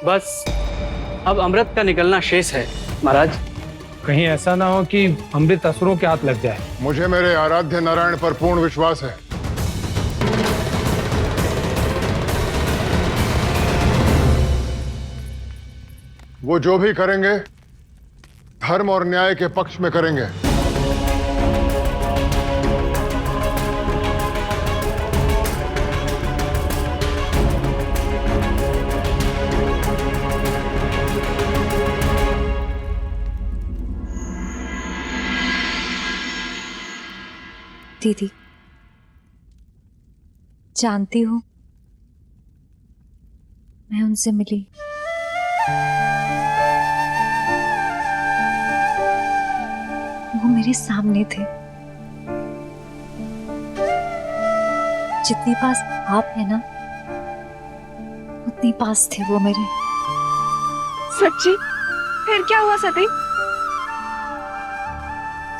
बस अब अमृत का निकलना शेष है महाराज। कहीं ऐसा ना हो कि अमृत असुरों के हाथ लग जाए। मुझे मेरे आराध्य नारायण पर पूर्ण विश्वास है। वो जो भी करेंगे धर्म और न्याय के पक्ष में करेंगे। दीदी, जानती हूँ मैं उनसे मिली, वो मेरे सामने थे। जितनी पास आप है ना, उतनी पास थे वो मेरे। सच्ची? फिर क्या हुआ सती?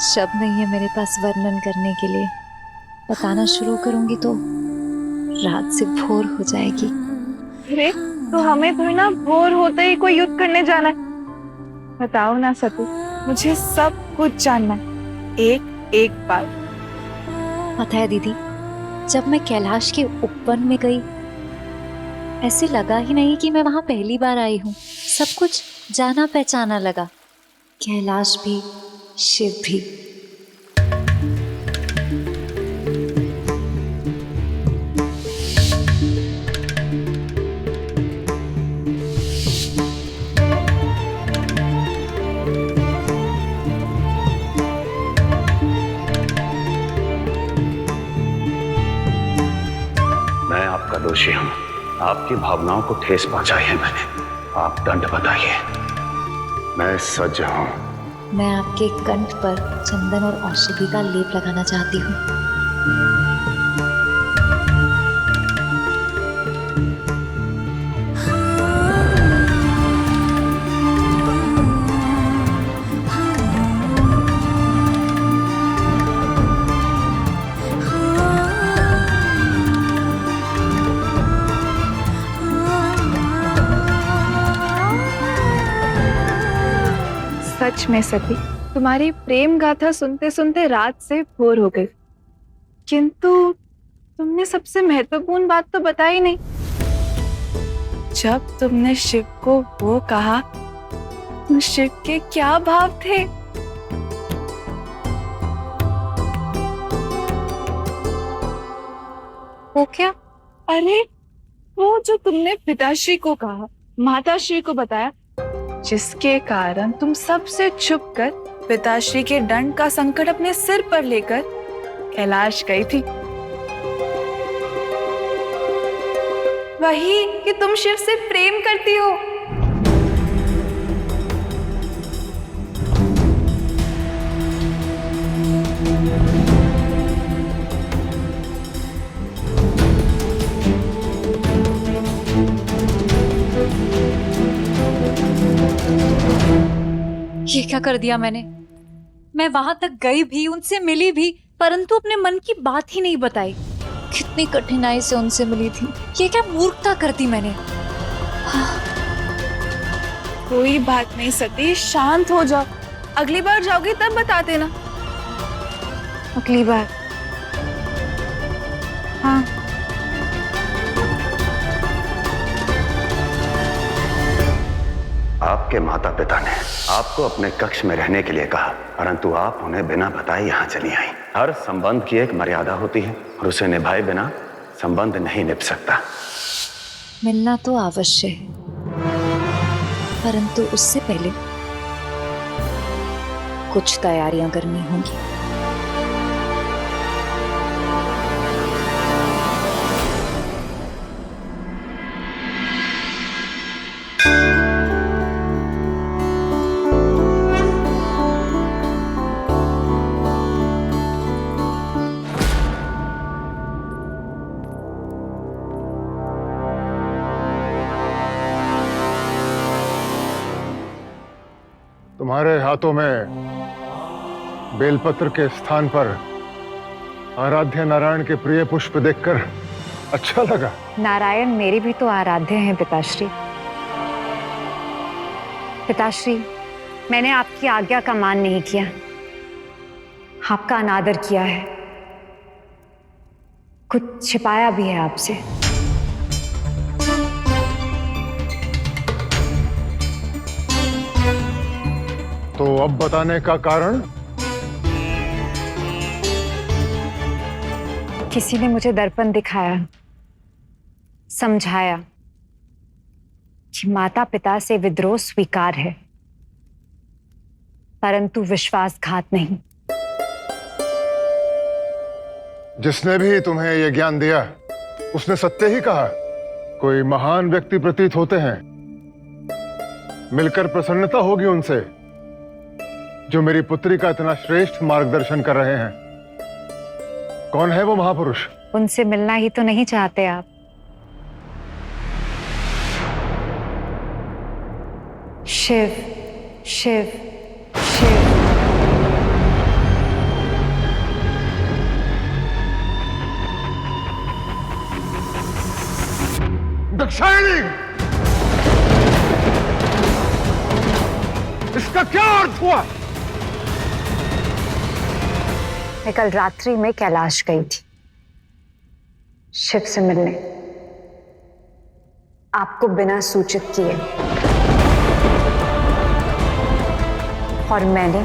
शब्द नहीं है मेरे पास वर्णन करने के लिए। बताना शुरू करूंगी तो रात से भोर हो जाएगी। अरे तो हमें थोड़ी ना भोर होते ही कोई युद्ध करने जाना है। बताओ ना सती, मुझे सब कुछ जानना है, एक एक बार। पता है दीदी, जब मैं कैलाश के उपवन में गई, ऐसे लगा ही नहीं कि मैं वहां पहली बार आई हूँ। सब कुछ जाना पहचाना लगा, कैलाश भी, शिव भी। मैं आपका दोषी हूं। आपकी भावनाओं को ठेस पहुंचाई है मैंने। आप दंड बताइए। मैं सज्ज हूं। मैं आपके कंठ पर चंदन और औषधि का लेप लगाना चाहती हूँ। सच में सती, तुम्हारी प्रेम गाथा सुनते सुनते रात से भोर हो गई, किंतु तुमने सबसे महत्वपूर्ण बात तो बताई नहीं। जब तुमने शिव को वो कहा, तो शिव के क्या भाव थे? वो क्या? अरे वो जो तुमने पिताश्री को कहा, माताश्री को बताया, जिसके कारण तुम सबसे छुपकर पिताश्री के दंड का संकट अपने सिर पर लेकर कैलाश गई थी। वही कि तुम शिव से प्रेम करती हो। ये क्या कर दिया मैंने? मैं वहां तक गई भी, उनसे मिली भी, परंतु अपने मन की बात ही नहीं बताई। कितनी कठिनाई से उनसे मिली थी। ये क्या मूर्खता कर दी मैंने। कोई बात नहीं सती, शांत हो जाओ। अगली बार जाओगी तब बता देना। अगली बार। हाँ। आपके माता पिता ने आपको अपने कक्ष में रहने के लिए कहा, परंतु आप उन्हें बिना बताए यहाँ चली आई। हर संबंध की एक मर्यादा होती है और उसे निभाए बिना संबंध नहीं निभ सकता। मिलना तो अवश्य है, परंतु उससे पहले कुछ तैयारियां करनी होंगी। तुम्हारे हाथों में बेलपत्र के स्थान पर आराध्य नारायण के प्रिय पुष्प देखकर अच्छा लगा। नारायण मेरे भी तो आराध्य हैं पिताश्री। पिताश्री, मैंने आपकी आज्ञा का मान नहीं किया, आपका अनादर किया है, कुछ छिपाया भी है आपसे। तो अब बताने का कारण? किसी ने मुझे दर्पण दिखाया, समझाया कि माता पिता से विद्रोह स्वीकार है, परंतु विश्वासघात नहीं। जिसने भी तुम्हें यह ज्ञान दिया उसने सत्य ही कहा। कोई महान व्यक्ति प्रतीत होते हैं, मिलकर प्रसन्नता होगी उनसे, जो मेरी पुत्री का इतना श्रेष्ठ मार्गदर्शन कर रहे हैं। कौन है वो महापुरुष? उनसे मिलना ही तो नहीं चाहते आप। शिव शिव शिव। दक्षायणी, इसका क्या अर्थ हुआ? मैं कल रात्रि में कैलाश गई थी शिव से मिलने, आपको बिना सूचित किए, और मैंने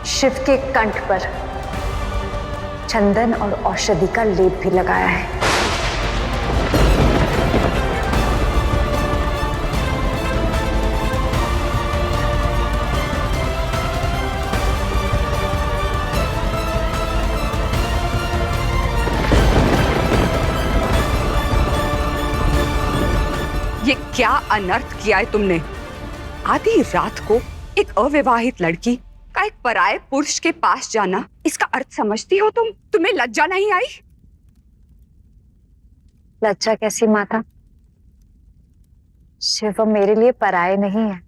शिव के कंठ पर चंदन और औषधि का लेप भी लगाया है। ये क्या अनर्थ किया है तुमने? आधी रात को एक अविवाहित लड़की का एक पराये पुरुष के पास जाना, इसका अर्थ समझती हो तुम? तुम्हें लज्जा नहीं आई? लज्जा कैसी माता? शिव मेरे लिए पराये नहीं है।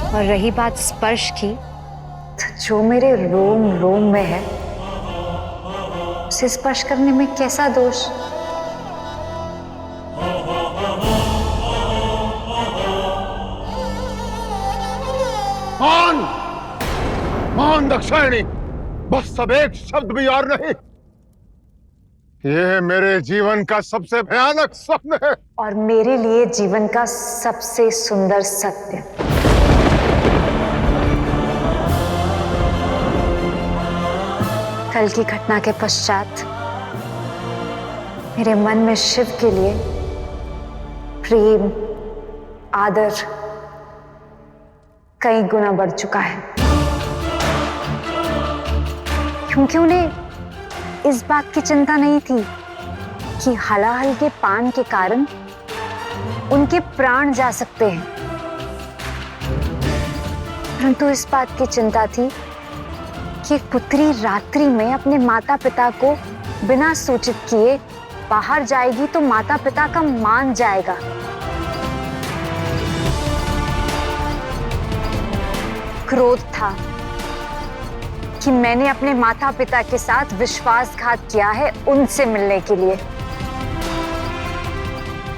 और रही बात स्पर्श की, तो जो मेरे रोम रोम में है उसे स्पर्श करने में कैसा दोष? मान, मान दक्षायणी, बस सब एक शब्द भी और नहीं। यह मेरे जीवन का सबसे भयानक स्वप्न है और मेरे लिए जीवन का सबसे सुंदर सत्य। कल की घटना के पश्चात मेरे मन में शिव के लिए प्रेम, आदर कई गुना बढ़ चुका है, क्योंकि उन्हें इस बात की चिंता नहीं थी कि हलाहल के पान के कारण उनके प्राण जा सकते हैं, परंतु इस बात की चिंता थी कि एक पुत्री रात्रि में अपने माता पिता को बिना सूचित किए बाहर जाएगी तो माता पिता का मान जाएगा। क्रोध था कि मैंने अपने माता पिता के साथ विश्वासघात किया है उनसे मिलने के लिए।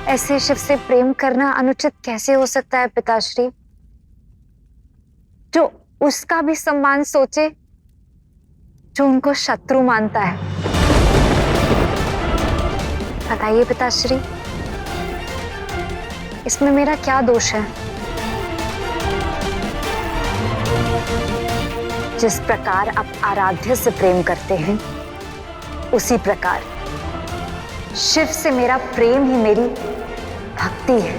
ऐसे शिव से प्रेम करना अनुचित कैसे हो सकता है पिताश्री, जो उसका भी सम्मान सोचे जो उनको शत्रु मानता है? बताइए पिताश्री, इसमें मेरा क्या दोष है? जिस प्रकार आप आराध्य से प्रेम करते हैं, उसी प्रकार शिव से मेरा प्रेम ही मेरी भक्ति है।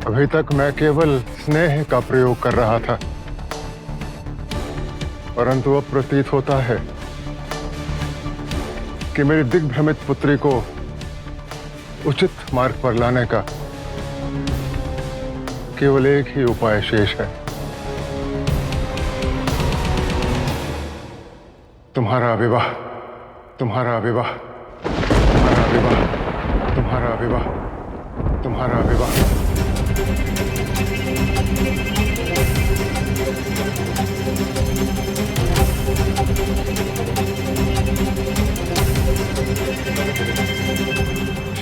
अभी तक मैं केवल स्नेह का प्रयोग कर रहा था, परंतु अब प्रतीत होता है कि मेरी दिग्भ्रमित पुत्री को उचित मार्ग पर लाने का केवल एक ही उपाय शेष है। तुम्हारा विवाह, तुम्हारा विवाह, तुम्हारा विवाह, तुम्हारा विवाह, तुम्हारा विवाह।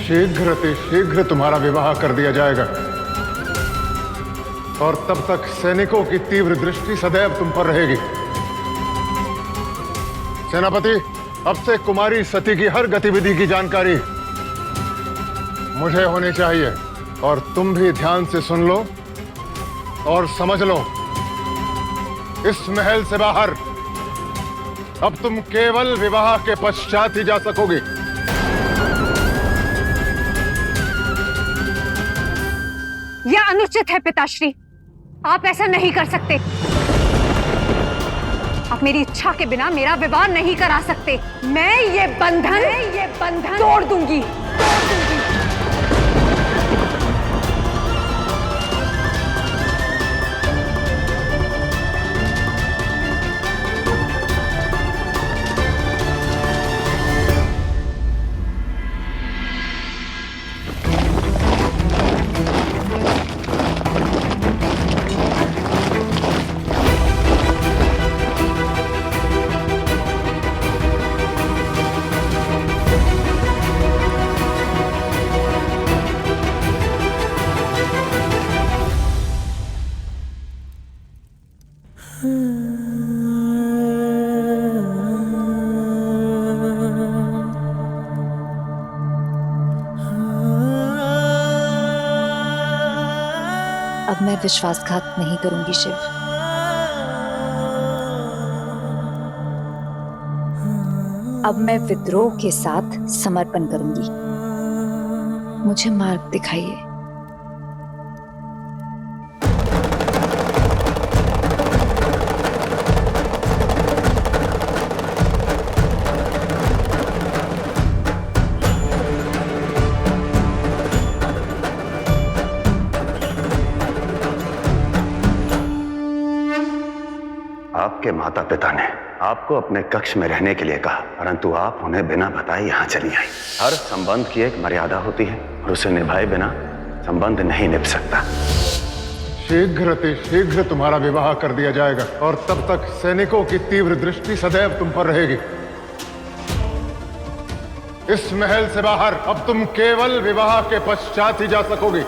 शीघ्र तुम्हारा विवाह कर दिया जाएगा और तब तक सैनिकों की तीव्र दृष्टि सदैव तुम पर रहेगी। सेनापति, अब से कुमारी सती की हर गतिविधि की जानकारी मुझे होनी चाहिए और तुम भी ध्यान से सुन लो और समझ लो। इस महल से बाहर अब तुम केवल विवाह के पश्चात ही जा सकोगी। यह अनुचित है पिताश्री, आप ऐसा नहीं कर सकते। आप मेरी इच्छा के बिना मेरा विवाह नहीं करा सकते। मैं ये बंधन तोड़ दूंगी। अब मैं विश्वासघात नहीं करूंगी शिव। अब मैं विद्रोह के साथ समर्पण करूंगी। मुझे मार्ग दिखाइए। आपके माता पिता ने आपको अपने कक्ष में रहने के लिए कहा, परंतु आप उन्हें बिना बताए यहाँ चली आई। हर संबंध की एक मर्यादा होती है और उसे निभाए बिना संबंध नहीं निभ सकता। शीघ्र तुम्हारा विवाह कर दिया जाएगा और तब तक सैनिकों की तीव्र दृष्टि सदैव तुम पर रहेगी। इस महल से बाहर अब तुम केवल विवाह के पश्चात ही जा सकोगी।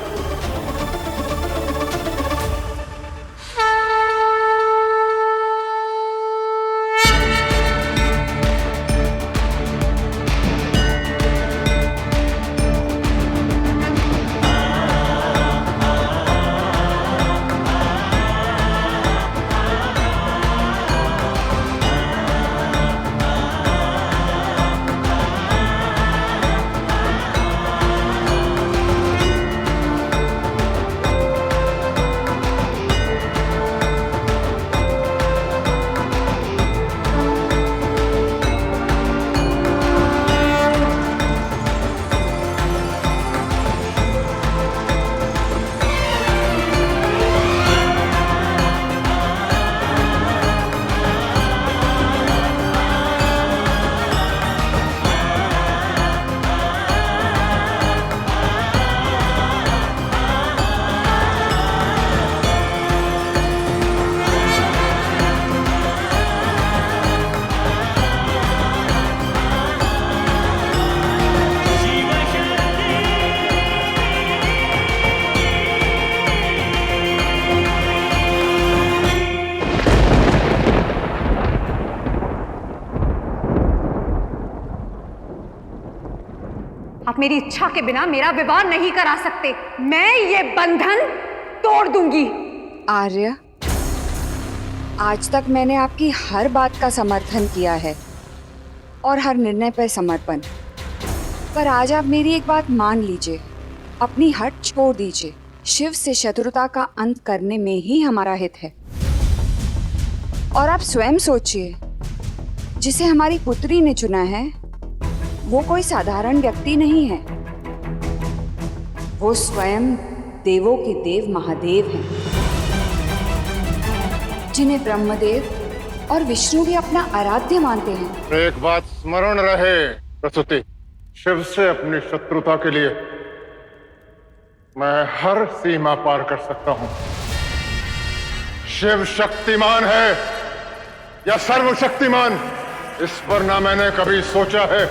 आप मेरी इच्छा के बिना मेरा विवाह नहीं करा सकते। मैं ये बंधन तोड़ दूंगी। आर्य, आज तक मैंने आपकी हर बात का समर्थन किया है और हर निर्णय पर समर्पण, पर आज आप मेरी एक बात मान लीजिए, अपनी हट छोड़ दीजिए शिव से शत्रुता का अंत करने में ही हमारा हित है। और आप स्वयं सोचिए, जिसे हमारी पुत्री ने चुना है वो कोई साधारण व्यक्ति नहीं है, वो स्वयं देवों के देव महादेव हैं, जिन्हें ब्रह्मदेव और विष्णु भी अपना आराध्य मानते हैं। एक बात स्मरण रहे प्रसूति, शिव से अपनी शत्रुता के लिए मैं हर सीमा पार कर सकता हूं। शिव शक्तिमान है या सर्वशक्तिमान, इस पर ना मैंने कभी सोचा है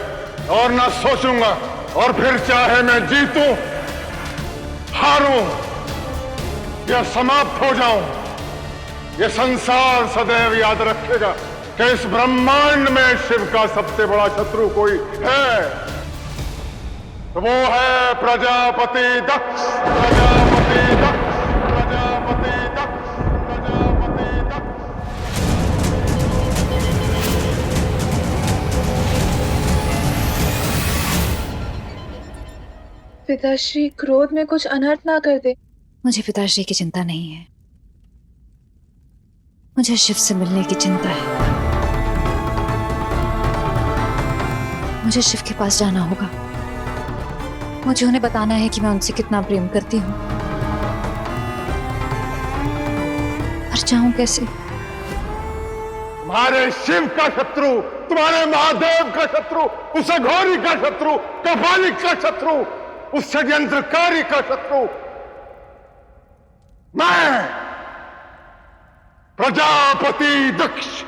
और ना सोचूंगा। और फिर चाहे मैं जीतूं, हारूं या समाप्त हो जाऊं, ये संसार सदैव याद रखेगा कि इस ब्रह्मांड में शिव का सबसे बड़ा शत्रु कोई है, तो वो है प्रजापति दक्ष। प्रजापति दक्ष, प्रजापति दक्ष, प्रजापति दक्ष। पिताश्री क्रोध में कुछ अनर्थ ना कर दे। मुझे पिताश्री की चिंता नहीं है, मुझे शिव से मिलने की चिंता है। मुझे शिव के पास जाना होगा, मुझे उन्हें बताना है कि मैं उनसे कितना प्रेम करती हूँ। पर जाऊं कैसे? तुम्हारे शिव का शत्रु, तुम्हारे महादेव का शत्रु, उस अघोरी का शत्रु, कपालिक का शत्रु, उस षड्यंत्रकारी का शत्रु मैं, प्रजापति दक्ष।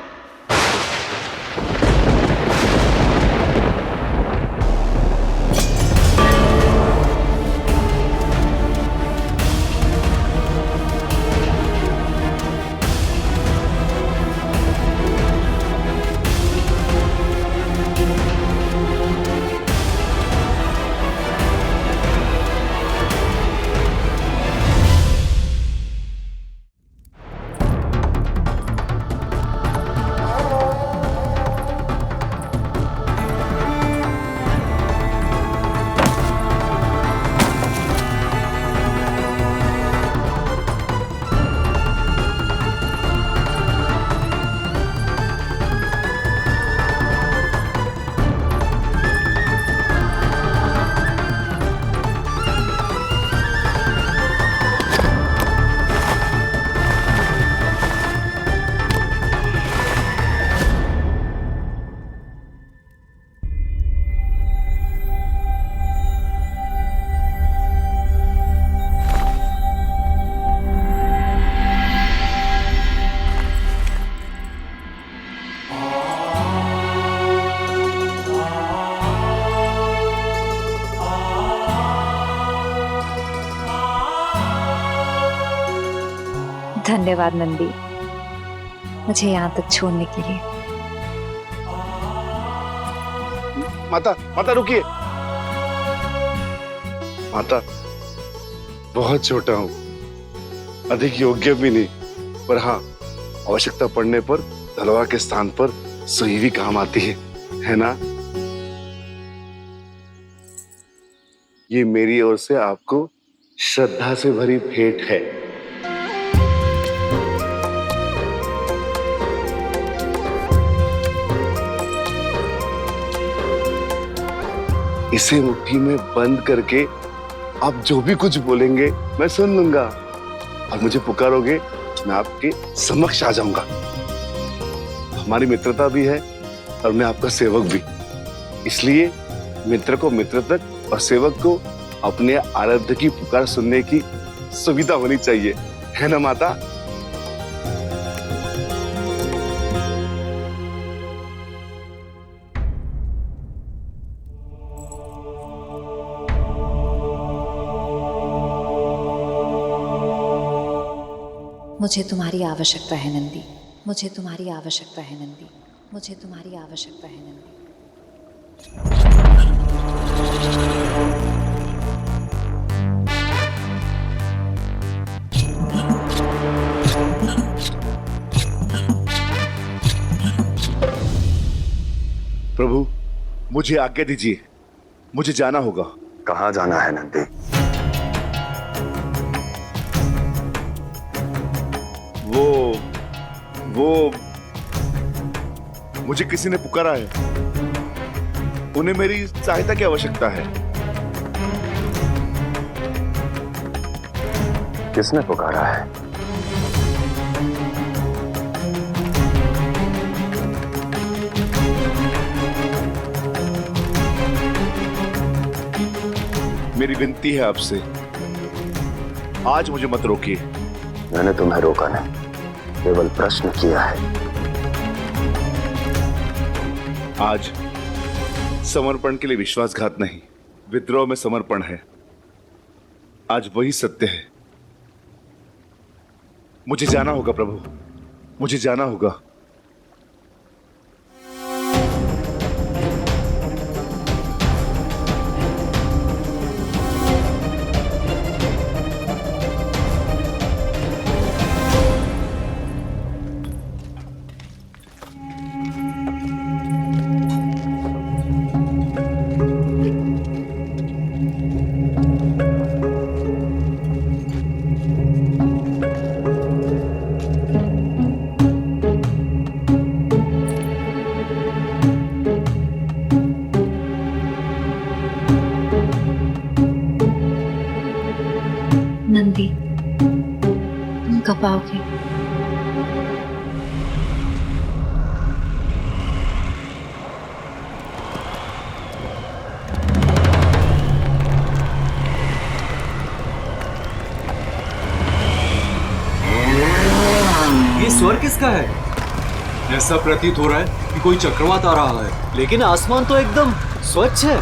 धन्यवाद नंदी, मुझे यहाँ तक छोड़ने के लिए। माता, माता रुकिए। माता, बहुत छोटा हूँ, अधिक योग्य भी नहीं, पर हाँ, आवश्यकता पड़ने पर तलवार के स्थान पर सुई भी काम आती है ना? ये मेरी ओर से आपको श्रद्धा से भरी भेंट है। इसे मुट्ठी में बंद करके आप जो भी कुछ बोलेंगे मैं सुन लूंगा, और मुझे पुकारोगे मैं आपके समक्ष आ जाऊंगा। हमारी मित्रता भी है और मैं आपका सेवक भी, इसलिए मित्र को मित्र तक और सेवक को अपने आराध्य की पुकार सुनने की सुविधा होनी चाहिए, है ना माता? मुझे तुम्हारी आवश्यकता है नंदी, मुझे तुम्हारी आवश्यकता है नंदी, मुझे तुम्हारी आवश्यकता है नंदी। प्रभु, मुझे आज्ञा दीजिए, मुझे जाना होगा। कहाँ जाना है नंदी? वो मुझे किसी ने पुकारा है। उन्हें मेरी सहायता की आवश्यकता है। किसने पुकारा है? मेरी विनती है आपसे, आज मुझे मत रोकिए। मैंने तुम्हें रोका नहीं, केवल प्रश्न किया है। आज समर्पण के लिए विश्वासघात नहीं, विद्रोह में समर्पण है। आज वही सत्य है। मुझे जाना होगा प्रभु, मुझे जाना होगा। नंदी, तुम कब आओगे? ये स्वर किसका है? ऐसा प्रतीत हो रहा है कि कोई चक्रवात आ रहा है, लेकिन आसमान तो एकदम स्वच्छ है।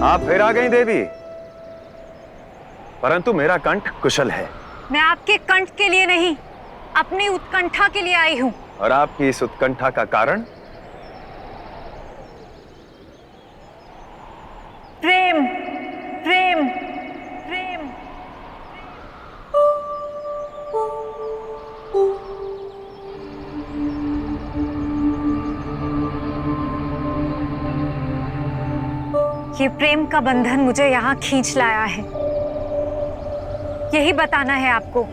आप फिर आ गई देवी, परंतु मेरा कंठ कुशल है। मैं आपके कंठ के लिए नहीं, अपनी उत्कंठा के लिए आई हूं। और आपकी इस उत्कंठा का कारण? प्रेम, प्रेम, प्रेम। ये प्रेम का बंधन मुझे यहाँ खींच लाया है, यही बताना है आपको।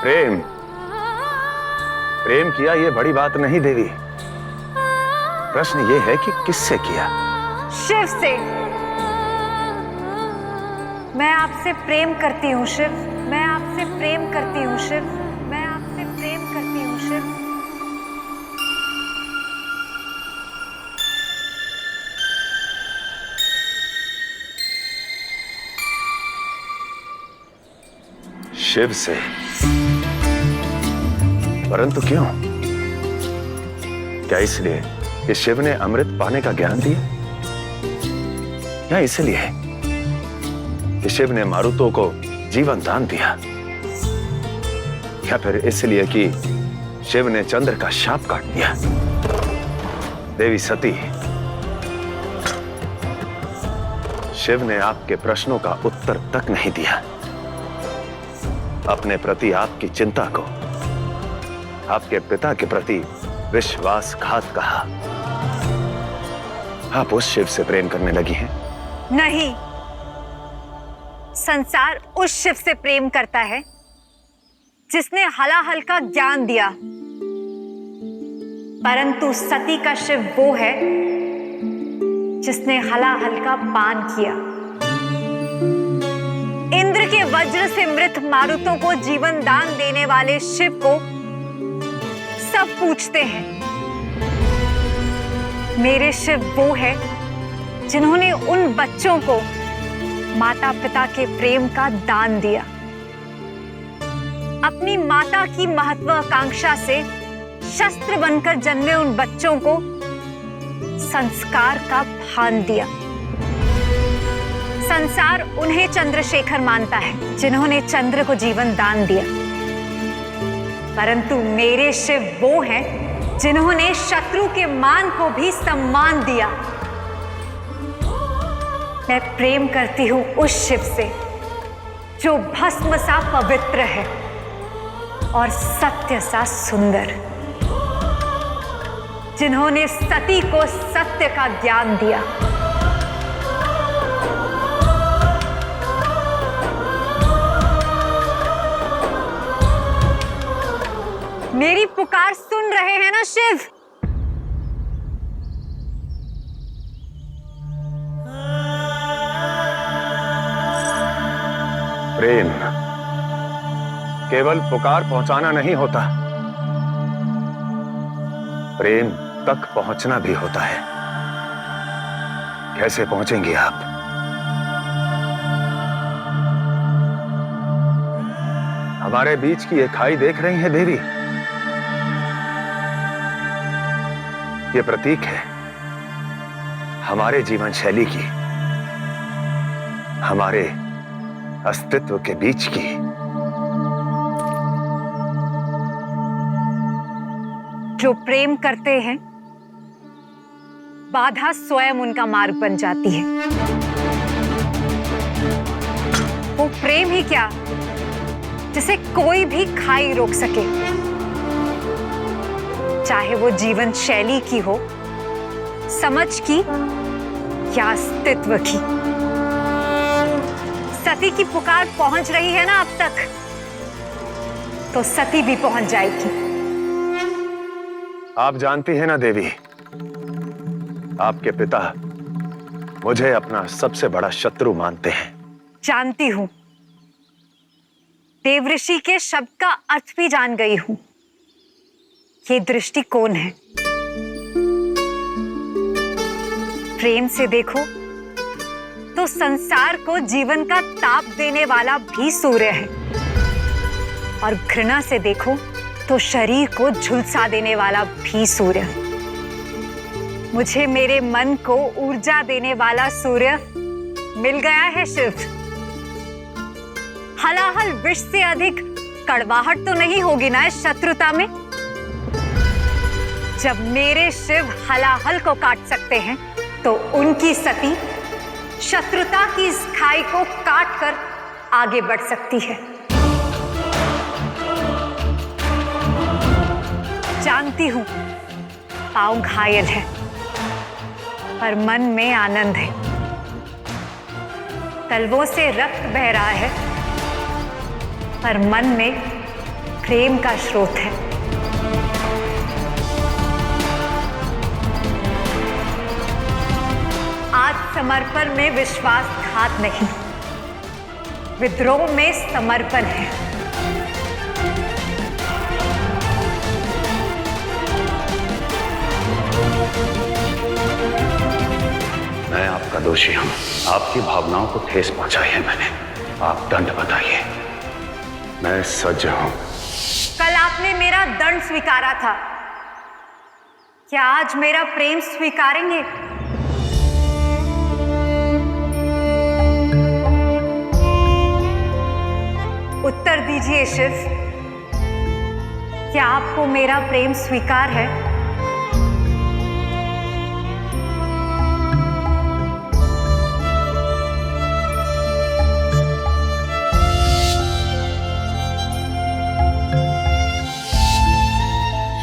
प्रेम, प्रेम किया ये बड़ी बात नहीं देवी। प्रश्न ये है कि किससे किया? शिव से। मैं आपसे प्रेम करती हूँ शिव, मैं आपसे प्रेम करती हूँ शिव, मैं आपसे प्रेम करती हूँ शिव। शिव से? परंतु क्यों? क्या इसलिए कि शिव ने अमृत पाने का ज्ञान दिया, या इसलिए कि शिव ने मारुतों को जीवन दान दिया, या फिर इसलिए कि शिव ने चंद्र का शाप काट दिया? देवी सती, शिव ने आपके प्रश्नों का उत्तर तक नहीं दिया। अपने प्रति आपकी चिंता को आपके पिता के प्रति विश्वासघात कहा। आप उस शिव से प्रेम करने लगी हैं? नहीं, संसार उस शिव से प्रेम करता है जिसने हलाहल का ज्ञान दिया, परंतु सती का शिव वो है जिसने हलाहल का पान किया। इंद्र के वज्र से मृत मारुतों को जीवन दान देने वाले शिव को सब पूछते हैं। मेरे शिव वो है जिन्होंने उन बच्चों को माता पिता के प्रेम का दान दिया। अपनी माता की महत्वाकांक्षा से शस्त्र बनकर जन्मे उन बच्चों को संस्कार का भान दिया। संसार उन्हें चंद्रशेखर मानता है जिन्होंने चंद्र को जीवन दान दिया, परंतु मेरे शिव वो हैं जिन्होंने शत्रु के मान को भी सम्मान दिया। मैं प्रेम करती हूं उस शिव से जो भस्म सा पवित्र है और सत्य सा सुंदर, जिन्होंने सती को सत्य का ज्ञान दिया। मेरी पुकार सुन रहे हैं ना शिव? प्रेम केवल पुकार पहुंचाना नहीं होता, प्रेम तक पहुंचना भी होता है। कैसे पहुंचेंगे आप? हमारे बीच की ये खाई देख रही हैं देवी? ये प्रतीक है हमारे जीवन शैली की, हमारे अस्तित्व के बीच की। जो प्रेम करते हैं, बाधा स्वयं उनका मार्ग बन जाती है। वो प्रेम ही क्या जिसे कोई भी खाई रोक सके, चाहे वो जीवन शैली की हो, समझ की या अस्तित्व की। सती की पुकार पहुंच रही है ना अब तक, तो सती भी पहुंच जाएगी। आप जानती हैं ना देवी, आपके पिता मुझे अपना सबसे बड़ा शत्रु मानते हैं। जानती हूं, देवऋषि के शब्द का अर्थ भी जान गई हूं। ये दृष्टिकोण है। प्रेम से देखो तो संसार को जीवन का ताप देने वाला भी सूर्य है, और घृणा से देखो तो शरीर को झुलसा देने वाला भी सूर्य है। मुझे मेरे मन को ऊर्जा देने वाला सूर्य मिल गया है शिव। हलाहल विष से अधिक कड़वाहट तो नहीं होगी ना इस शत्रुता में? जब मेरे शिव हलाहल को काट सकते हैं, तो उनकी सती शत्रुता की इस खाई को काट कर आगे बढ़ सकती है। जानती हूं पांव घायल है, पर मन में आनंद है। तलवों से रक्त बह रहा है, पर मन में प्रेम का स्रोत है। आज समर्पण में विश्वासघात नहीं, विद्रोह में समर्पण है। मैं आपका दोषी हूं। आपकी भावनाओं को ठेस पहुंचाई है मैंने। आप दंड बताइए। मैं सज्ज हूं। कल आपने मेरा दंड स्वीकारा था, क्या आज मेरा प्रेम स्वीकारेंगे? उत्तर दीजिए शिव, क्या आपको मेरा प्रेम स्वीकार है?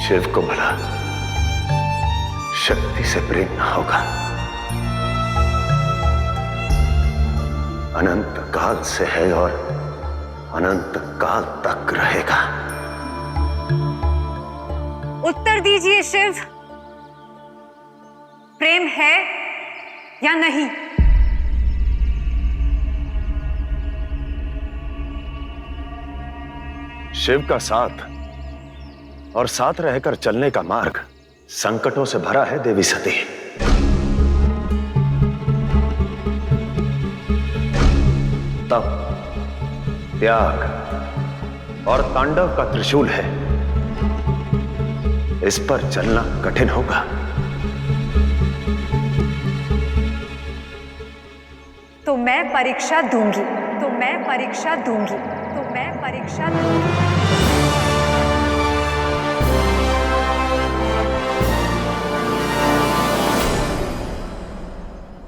शिव को भला शक्ति से प्रेम ना होगा, अनंत काल से है और अनंत काल तक रहेगा। उत्तर दीजिए शिव, प्रेम है या नहीं? शिव का साथ और साथ रहकर चलने का मार्ग संकटों से भरा है देवी सती। तप, त्याग और तांडव का त्रिशूल है, इस पर चलना कठिन होगा। तो मैं परीक्षा दूंगी, तो मैं परीक्षा दूंगी, तो मैं परीक्षा दूंगी।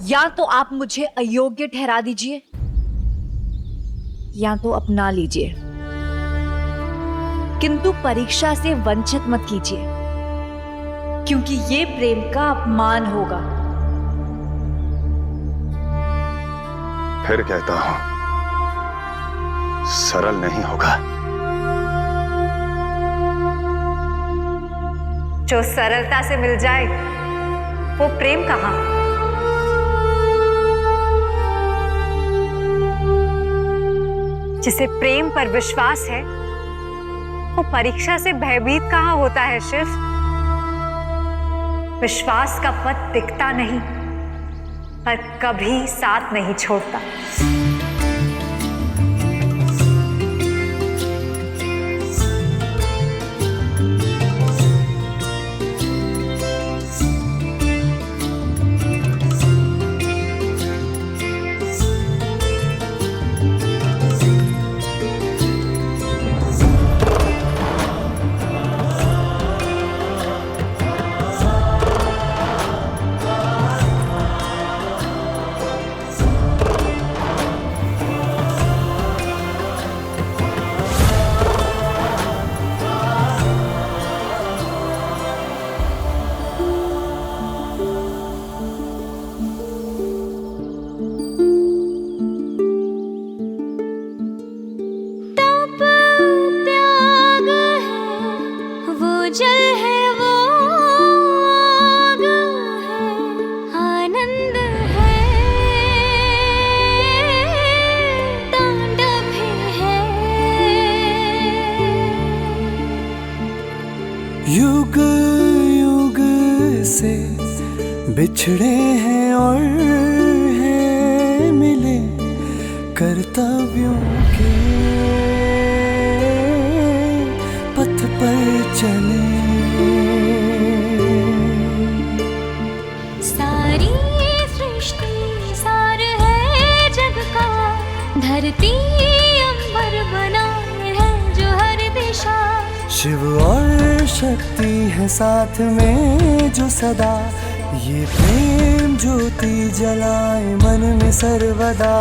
या तो आप मुझे अयोग्य ठहरा दीजिए या तो अपना लीजिए, किंतु परीक्षा से वंचित मत कीजिए, क्योंकि ये प्रेम का अपमान होगा। फिर कहता हूं, सरल नहीं होगा। जो सरलता से मिल जाए वो प्रेम कहां? जिसे प्रेम पर विश्वास है वो परीक्षा से भयभीत कहां होता है शिव? विश्वास का पथ दिखता नहीं पर कभी साथ नहीं छोड़ता। युग युग से बिछड़े हैं और हैं मिले कर्तव्यों के पथ पर चले। सारी सृष्टि सार है जग का, धरती अंबर बनाए है जो हर दिशा। शिव और शक्ति है साथ में जो सदा, ये प्रेम ज्योति जलाए मन में सर्वदा।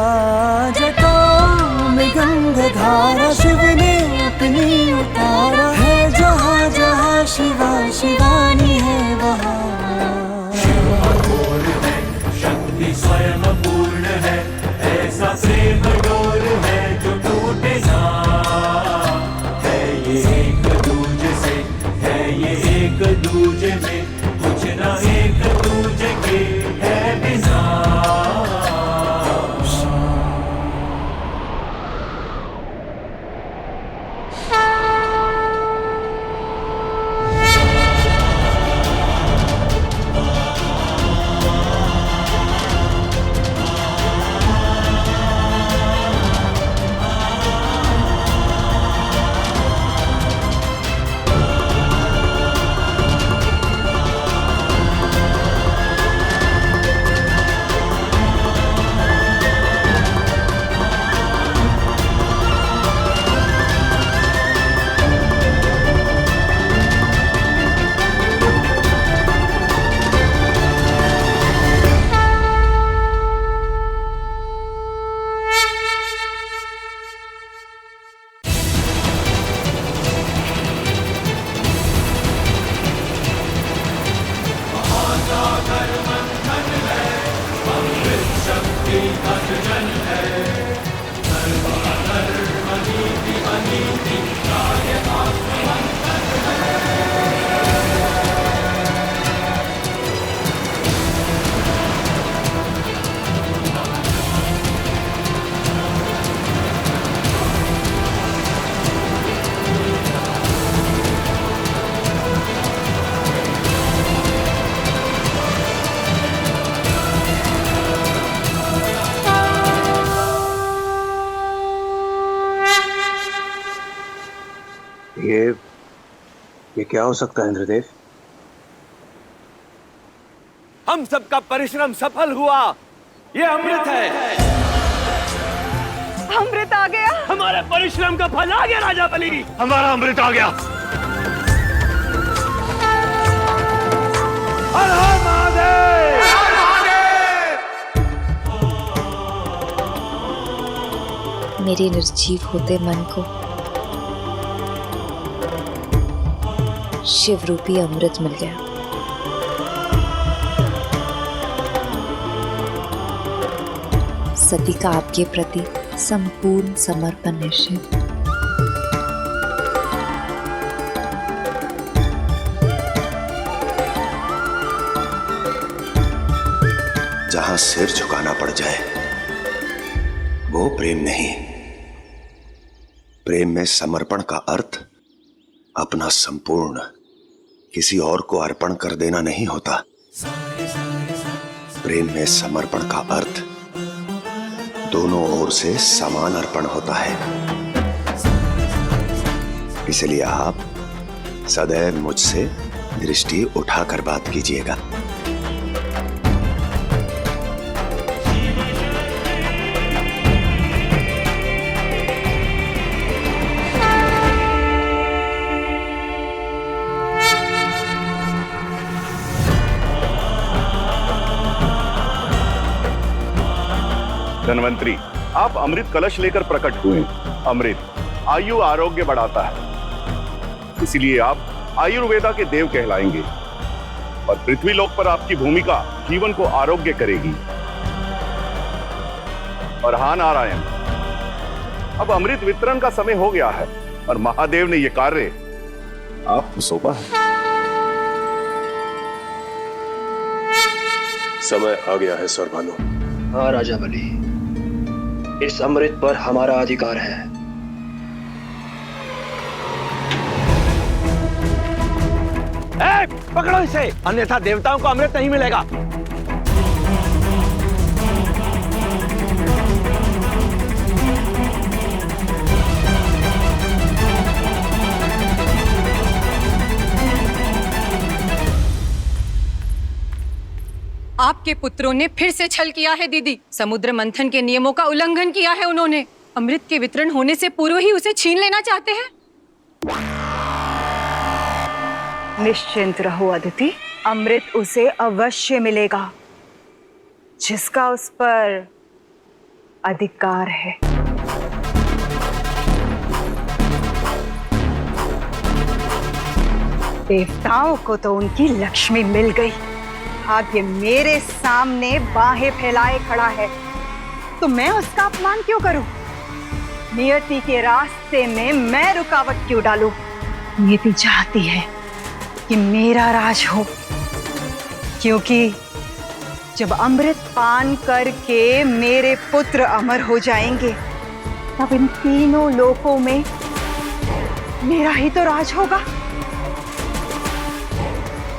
जटाओं में गंगाधारा शिव ने अपनी उतारा है, जहाँ जहाँ शिवा शिवानी है वहाँ। शिव अपूर्ण है, शक्ति स्वयं पूर्ण है, ऐसा प्रेम डोर है जो टूटे ना। है ये एक दूजे से, है ये एक दूजे में, कुछ ना एक दूजे के है बिना। ये क्या हो सकता है इंद्रदेव? हम सबका परिश्रम सफल हुआ। ये अमृत है। अमृत आ गया। हमारे परिश्रम का फल आ गया राजा बलि। हमारा अमृत आ गया। हर हर महादेव। मेरे निर्जीव होते मन को शिव रूपी अमृत मिल गया। सती का आपके प्रति संपूर्ण समर्पण निश्चित। जहां सिर झुकाना पड़ जाए वो प्रेम नहीं। प्रेम में समर्पण का अर्थ अपना संपूर्ण किसी और को अर्पण कर देना नहीं होता। प्रेम में समर्पण का अर्थ दोनों ओर से समान अर्पण होता है। इसलिए आप सदैव मुझसे दृष्टि उठाकर बात कीजिएगा। धन्वंतरी, आप अमृत कलश लेकर प्रकट हुए। अमृत आयु आरोग्य बढ़ाता है, इसलिए आप आयुर्वेदा के देव कहलाएंगे और पृथ्वी लोक पर आपकी भूमिका जीवन को आरोग्य करेगी। और हाँ नारायण, अब अमृत वितरण का समय हो गया है और महादेव ने यह कार्य आपको सौंपा है। समय आ गया है सर्वानु। हाँ राजा बलि, इस अमृत पर हमारा अधिकार है। पकड़ो इसे, अन्यथा देवताओं को अमृत नहीं मिलेगा। आपके पुत्रों ने फिर से छल किया है दीदी। समुद्र मंथन के नियमों का उल्लंघन किया है उन्होंने। अमृत के वितरण होने से पूर्व ही उसे छीन लेना चाहते हैं। निश्चिंत रहो अदिति, अमृत उसे अवश्य मिलेगा जिसका उस पर अधिकार है। देवताओं को तो उनकी लक्ष्मी मिल गई, भाग्य मेरे सामने बाहें फैलाए खड़ा है, तो मैं उसका अपमान क्यों करूं? नियति के रास्ते में मैं रुकावट क्यों डालूं? नियति चाहती है कि मेरा राज हो, क्योंकि जब अमृत पान करके मेरे पुत्र अमर हो जाएंगे तब इन तीनों लोकों में मेरा ही तो राज होगा।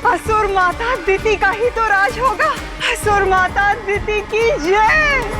असुर माता दिति का ही तो राज होगा। असुर माता दिति की जय।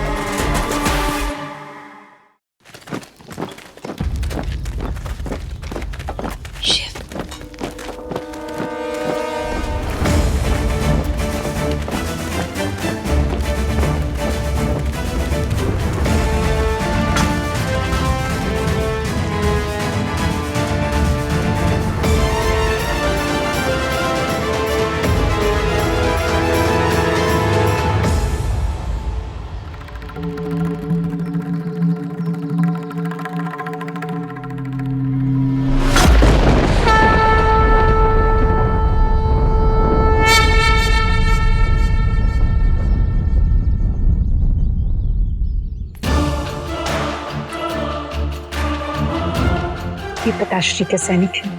ये पिताश्री के सैनिक हैं।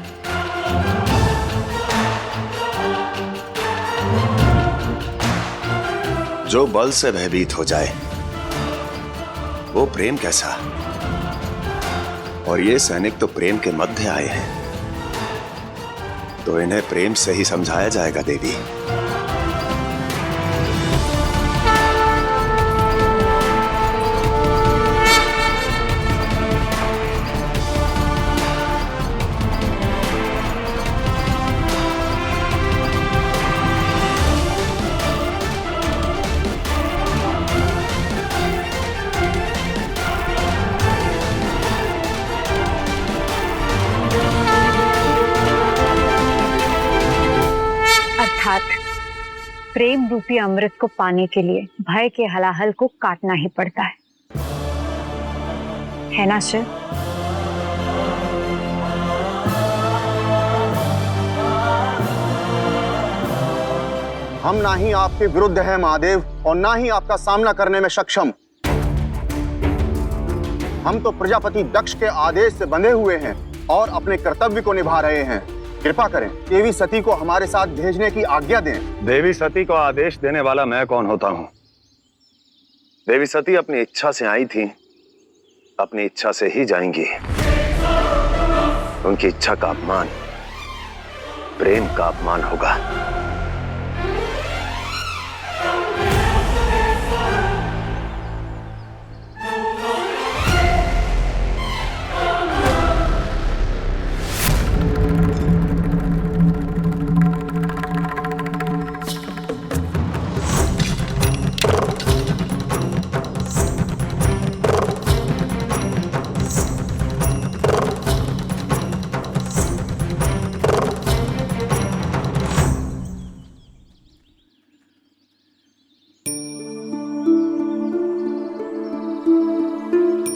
जो बल से भयभीत हो जाए वो प्रेम कैसा? और ये सैनिक तो प्रेम के मध्य आए हैं, तो इन्हें प्रेम से ही समझाया जाएगा देवी। प्रेम रूपी अमृत को पाने के लिए भय के हलाहल को काटना ही पड़ता है ना शिव? हम ना ही आपके विरुद्ध हैं महादेव और ना ही आपका सामना करने में सक्षम। हम तो प्रजापति दक्ष के आदेश से बंधे हुए हैं और अपने कर्तव्य को निभा रहे हैं। कृपा करें, देवी सती को हमारे साथ भेजने की आज्ञा दें। देवी सती को आदेश देने वाला मैं कौन होता हूं? देवी सती अपनी इच्छा से आई थी, अपनी इच्छा से ही जाएंगी। उनकी इच्छा का अपमान प्रेम का अपमान होगा।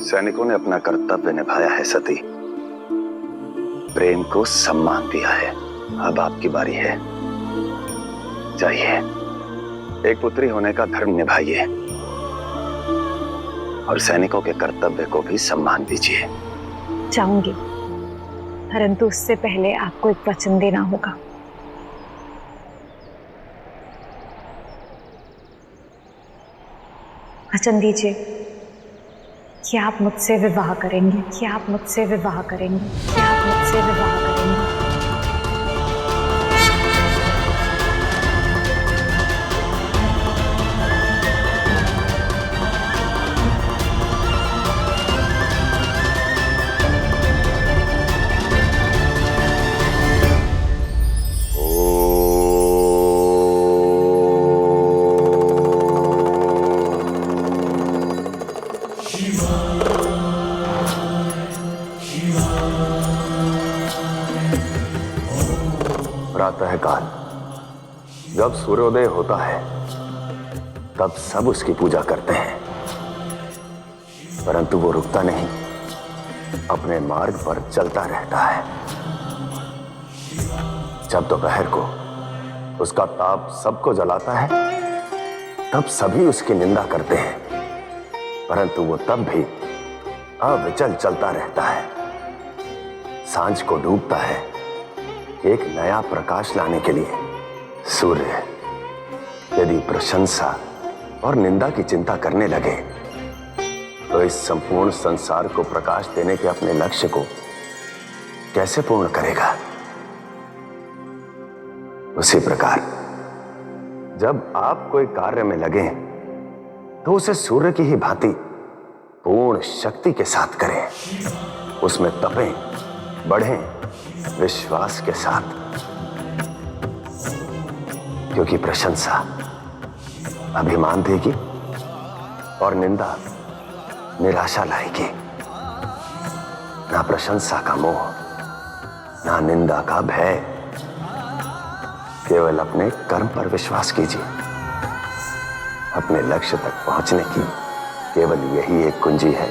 सैनिकों ने अपना कर्तव्य निभाया है सती, प्रेम को सम्मान दिया है। अब आपकी बारी है, जाइए एक पुत्री होने का धर्म निभाइए और सैनिकों के कर्तव्य को भी सम्मान दीजिए। जाऊंगी, परंतु उससे पहले आपको एक वचन देना होगा। वचन दीजिए कि आप मुझसे विवाह करेंगे, कि आप मुझसे विवाह करेंगे, कि आप मुझसे विवाह करेंगे। प्रातःकाल जब सूर्योदय होता है तब सब उसकी पूजा करते हैं, परंतु वो रुकता नहीं, अपने मार्ग पर चलता रहता है। जब दोपहर को उसका ताप सबको जलाता है तब सभी उसकी निंदा करते हैं, परंतु वो तब भी अविचल चलता रहता है। सांझ को डूबता है एक नया प्रकाश लाने के लिए। सूर्य यदि प्रशंसा और निंदा की चिंता करने लगे तो इस संपूर्ण संसार को प्रकाश देने के अपने लक्ष्य को कैसे पूर्ण करेगा? उसी प्रकार जब आप कोई कार्य में लगे तो उसे सूर्य की ही भांति पूर्ण शक्ति के साथ करें, उसमें तपें, बढ़ें विश्वास के साथ, क्योंकि प्रशंसा अभिमान देगी और निंदा निराशा लाएगी। ना प्रशंसा का मोह, ना निंदा का भय, केवल अपने कर्म पर विश्वास कीजिए। अपने लक्ष्य तक पहुंचने की केवल यही एक कुंजी है